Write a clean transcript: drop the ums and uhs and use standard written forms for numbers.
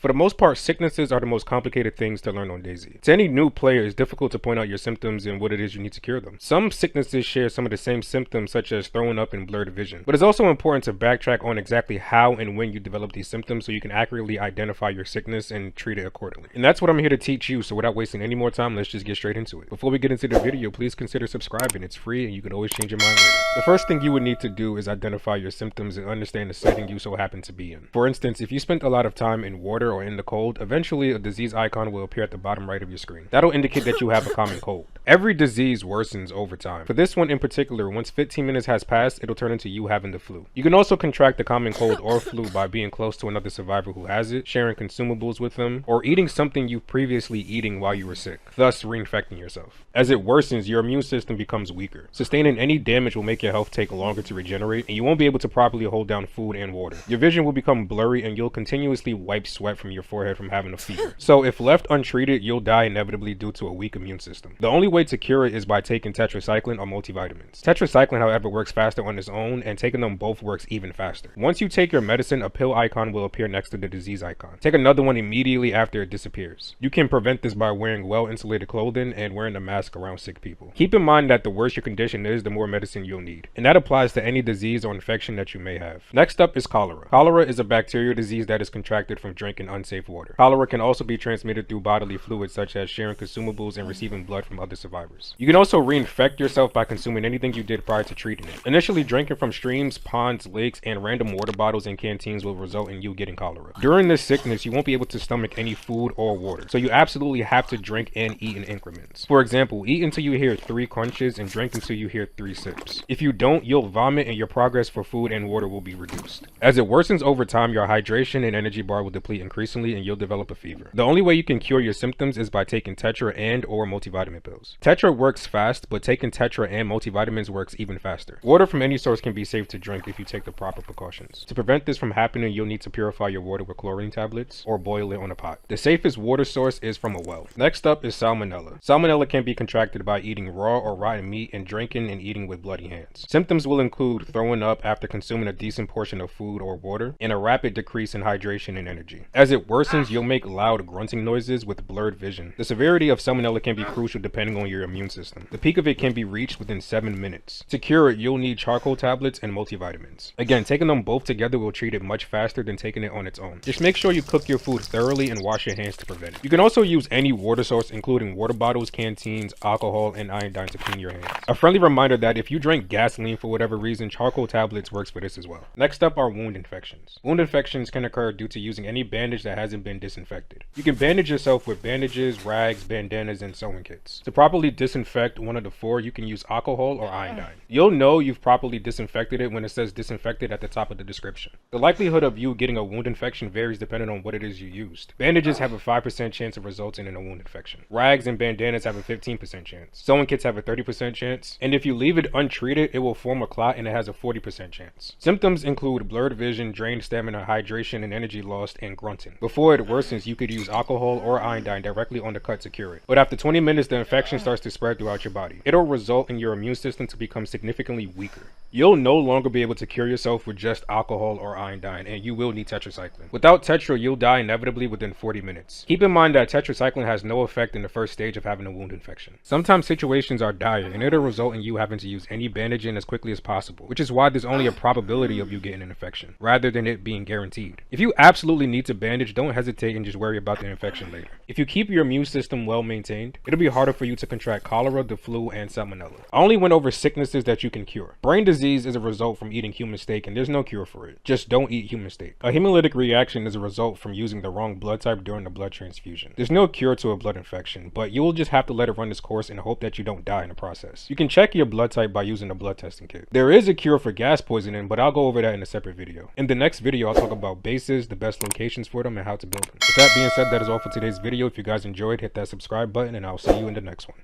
For the most part, sicknesses are the most complicated things to learn on DayZ. To any new player, it's difficult to point out your symptoms and what it is you need to cure them. Some sicknesses share some of the same symptoms, such as throwing up and blurred vision. But it's also important to backtrack on exactly how and when you develop these symptoms so you can accurately identify your sickness and treat it accordingly. And that's what I'm here to teach you, so without wasting any more time, let's just get straight into it. Before we get into the video, please consider subscribing. It's free and you can always change your mind later. The first thing you would need to do is identify your symptoms and understand the setting you so happen to be in. For instance, if you spent a lot of time in water or in the cold, eventually a disease icon will appear at the bottom right of your screen. That'll indicate that you have a common cold. Every disease worsens over time. For this one in particular, once 15 minutes has passed, it'll turn into you having the flu. You can also contract the common cold or flu by being close to another survivor who has it, sharing consumables with them, or eating something you've previously eaten while you were sick, thus reinfecting yourself. As it worsens, your immune system becomes weaker. Sustaining any damage will make your health take longer to regenerate, and you won't be able to properly hold down food and water. Your vision will become blurry, and you'll continuously wipe sweat from your forehead from having a fever. So if left untreated, you'll die inevitably due to a weak immune system. The only way to cure it is by taking tetracycline or multivitamins. Tetracycline, however, works faster on its own, and taking them both works even faster. Once you take your medicine, a pill icon will appear next to the disease icon. Take another one immediately after it disappears. You can prevent this by wearing well-insulated clothing and wearing a mask around sick people. Keep in mind that the worse your condition is, the more medicine you'll need. And that applies to any disease or infection that you may have. Next up is cholera. Cholera is a bacterial disease that is contracted from drinking unsafe water. Cholera can also be transmitted through bodily fluids such as sharing consumables and receiving blood from other survivors. You can also reinfect yourself by consuming anything you did prior to treating it. Initially, drinking from streams, ponds, lakes, and random water bottles and canteens will result in you getting cholera. During this sickness, you won't be able to stomach any food or water, so you absolutely have to drink and eat in increments. For example, eat until you hear 3 crunches and drink until you hear 3 sips. If you don't, you'll vomit and your progress for food and water will be reduced. As it worsens over time, your hydration and energy bar will deplete increasingly and you'll develop a fever. The only way you can cure your symptoms is by taking tetra and or multivitamin pills. Tetra works fast, but taking tetra and multivitamins works even faster. Water from any source can be safe to drink if you take the proper precautions. To prevent this from happening, you'll need to purify your water with chlorine tablets or boil it on a pot. The safest water source is from a well. Next up is salmonella. Salmonella can be contracted by eating raw or rotten meat and drinking and eating with bloody hands. Symptoms will include throwing up after consuming a decent portion of food or water and a rapid decrease in hydration and energy. As it worsens, you'll make loud grunting noises with blurred vision. The severity of salmonella can be crucial depending on your immune system. The peak of it can be reached within 7 minutes. To cure it, you'll need charcoal tablets and multivitamins. Again, taking them both together will treat it much faster than taking it on its own. Just make sure you cook your food thoroughly and wash your hands to prevent it. You can also use any water source, including water bottles, canteens, alcohol, and iodine to clean your hands. A friendly reminder that if you drink gasoline for whatever reason, charcoal tablets works for this as well. Next up are wound infections. Wound infections can occur due to using any bandage that hasn't been disinfected. You can bandage yourself with bandages, rags, bandanas, and sewing kits. To properly disinfect one of the 4, you can use alcohol or iodine. You'll know you've properly disinfected it when it says disinfected at the top of the description. The likelihood of you getting a wound infection varies depending on what it is you used. Bandages have a 5% chance of resulting in a wound infection. Rags and bandanas have a 15% chance. Sewing kits have a 30% chance. And if you leave it untreated, it will form a clot and it has a 40% chance. Symptoms include blurred vision, drained stamina, hydration and energy lost, and grunting. Before it worsens, you could use alcohol or iodine directly on the cut to cure it. But after 20 minutes, the infection starts to spread throughout your body. It'll result in your immune system to become significantly weaker. You'll no longer be able to cure yourself with just alcohol or iodine, and you will need tetracycline. Without tetra, you'll die inevitably within 40 minutes. Keep in mind that tetracycline has no effect in the first stage of having a wound infection. Sometimes situations are dire, and it'll result in you having to use any bandaging as quickly as possible, which is why there's only a probability of you getting an infection, rather than it being guaranteed. If you absolutely need to bandage, don't hesitate and just worry about the infection later. If you keep your immune system well maintained, it'll be harder for you to contract cholera, the flu, and salmonella. I only went over sicknesses that you can cure. Brain disease is a result from eating human steak, and there's no cure for it. Just don't eat human steak. A hemolytic reaction is a result from using the wrong blood type during a blood transfusion. There's no cure to a blood infection, but you'll just have to let it run its course and hope that you don't die in the process. You can check your blood type by using a blood testing kit. There is a cure for gas poisoning, but I'll go over that in a separate video. In the next video, I'll talk about bases, the best locations for them, and how to build them. With that being said, that is all for today's video. If you guys enjoyed, hit that subscribe button, and I'll see you in the next one.